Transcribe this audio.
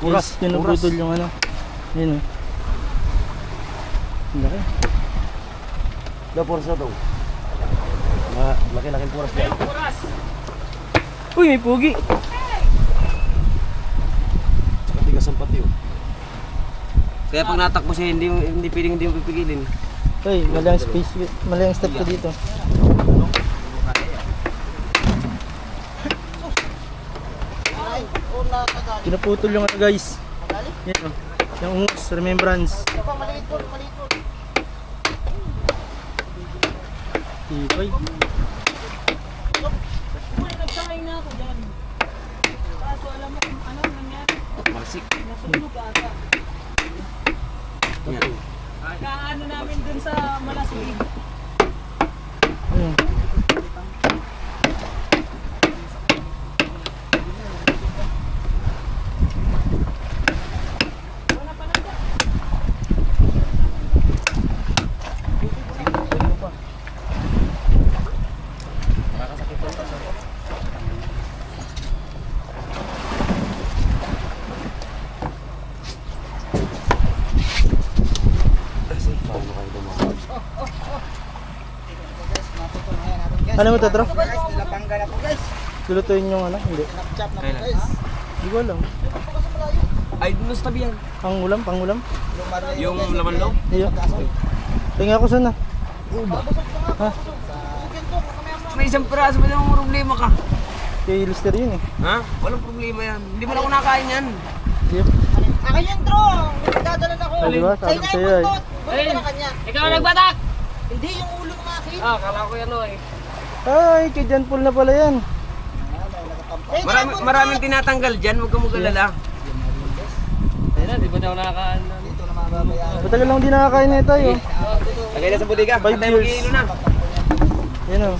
Puras. Pinuputol yung ano. Yun o. Laki. Daw puras na to. Laki-laking puras yan. Uy, may pugi. Tigas ang pati oh. Kaya pag natakbo siya, hindi pwedeng hindi mo pipigilin. Uy, malang space, malang step ko dito. Pinuputol yung ano guys. Yan o. Yung ungus, remembrance. Tibay. Nagsakay na ako dyan. Kaso alam mo kung ano nangyari. Malasik. Nasunog ata. Yan. Kaano namin dun sa Malasig. Ayun. Ano mo to, Tro? Dilapangga na po guys. Lulutuin yung ano? Hindi. Chop na po Kailan? guys. Hindi ko alam. Ay, dun sa tabi yan. Pangulam, pangulam. Yung laman loob. Iyo. Tingnan ko sana. Ha? May isang piraso ba yung problema ka? Kay Lister yun eh. Ha? Walang problema yan. Hindi mo na ako nakain yan. Iyo. Akin yung drone. Dadala na ako. Oh, diba? Sabi ko sa'yo eh. Gusto ko na kanya. Ikaw nagbatak! Hindi yung ulo ng akin. Ah, kala ko yan o eh. Ay, kay John Paul na pala yan. Maraming tinatanggal dyan, huwag kang magalala. Ayun na, di ba daw nakakaan na? Dito na mababayaran. Matagal lang di nakakain na tayo. Lagay na sa butika. 5 years. Kilo na. Yan o.